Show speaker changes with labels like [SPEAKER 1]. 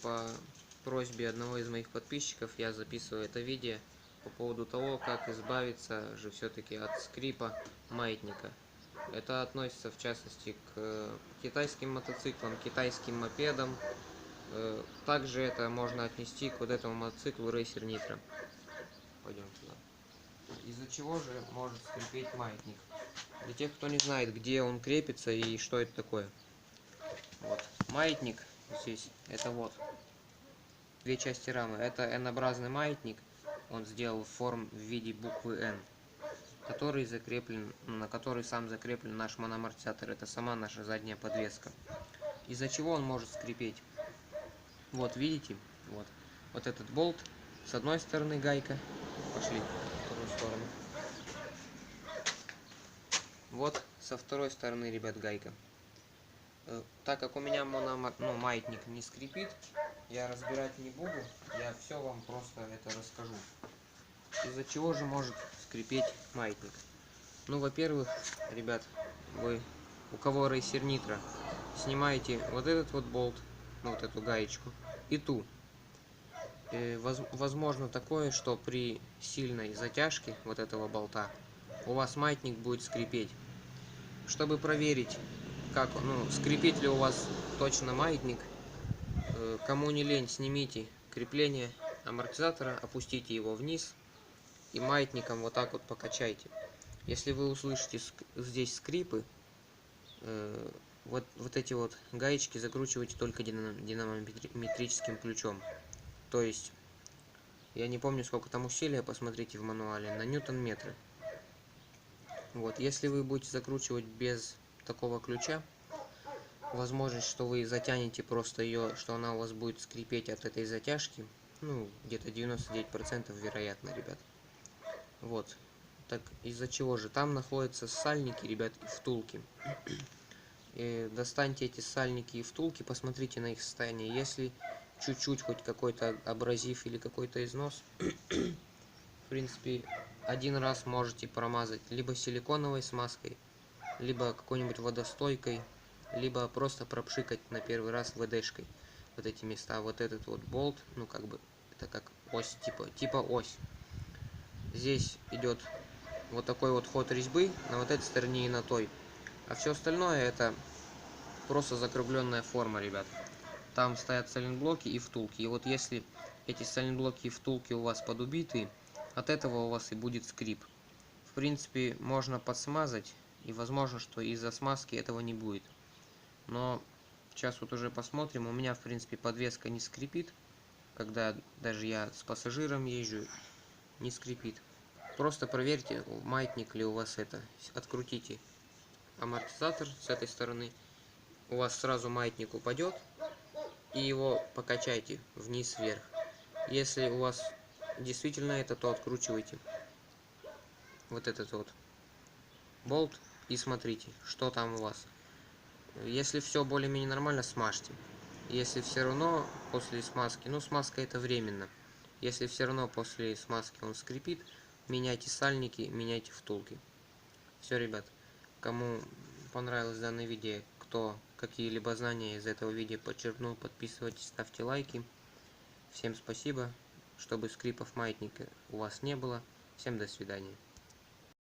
[SPEAKER 1] по просьбе одного из моих подписчиков я записываю это видео по поводу того, как избавиться же все-таки от скрипа маятника. Это относится в частности к китайским мотоциклам, китайским мопедам. Также это можно отнести к вот этому мотоциклу Racer Nitro. Пойдем туда. Из-за чего же может скрипеть маятник? Для тех, кто не знает, где он крепится и что это такое. Вот. Маятник здесь, это вот две части рамы. Это N-образный маятник. Он сделал форм в виде буквы N, который закреплен, на который сам закреплен наш моноамортизатор. Это сама наша задняя подвеска. Из-за чего он может скрипеть? Вот, видите? Вот этот болт. С одной стороны гайка. Пошли в вторую сторону. Вот со второй стороны, ребят, гайка. Так как у меня маятник не скрипит, я разбирать не буду, я все вам просто это расскажу. Из-за чего же может скрипеть маятник? Ну, во-первых, ребят, у кого Racer Nitro, снимаете вот этот вот болт, вот эту гаечку, и ту. Возможно такое, что при сильной затяжке вот этого болта у вас маятник будет скрипеть. Чтобы проверить, скрипит ли у вас точно маятник, кому не лень, снимите крепление амортизатора, опустите его вниз и маятником вот так вот покачайте. Если вы услышите здесь скрипы, вот эти вот гаечки закручивайте только динамометрическим ключом. То есть, я не помню, сколько там усилия, посмотрите в мануале, на ньютон-метры. Вот, если вы будете закручивать без такого ключа, возможность, что вы затянете просто ее, что она у вас будет скрипеть от этой затяжки, ну, где-то 99% вероятно, ребят. Вот. Так, из-за чего же? Там находятся сальники, ребят, и втулки. И достаньте эти сальники и втулки, посмотрите на их состояние. Если чуть-чуть хоть какой-то абразив или какой-то износ, в принципе, один раз можете промазать либо силиконовой смазкой, либо какой-нибудь водостойкой, либо просто пропшикать на первый раз ВДшкой вот эти места. Вот этот вот болт, ну как бы, это как ось, типа ось. Здесь идет вот такой вот ход резьбы на вот этой стороне и на той. А все остальное это просто закругленная форма, ребят. Там стоят сайлентблоки и втулки. И вот если эти сайлентблоки и втулки у вас подубитые, от этого у вас и будет скрип. В принципе, можно подсмазать, и возможно, что из-за смазки этого не будет. Но сейчас вот уже посмотрим. У меня, в принципе, подвеска не скрипит. Когда даже я с пассажиром езжу, не скрипит. Просто проверьте, маятник ли у вас это. Открутите амортизатор с этой стороны. У вас сразу маятник упадет. И его покачайте вниз-вверх. Если у вас действительно это, то откручивайте вот этот вот болт и смотрите, что там у вас. Если все более-менее нормально, смажьте. Если все равно после смазки, ну смазка это временно. Если все равно после смазки он скрипит, меняйте сальники, меняйте втулки. Все, ребят, кому понравилось данное видео, кто какие-либо знания из этого видео подчеркнул, подписывайтесь, ставьте лайки. Всем спасибо, чтобы скрипов маятника у вас не было. Всем до свидания.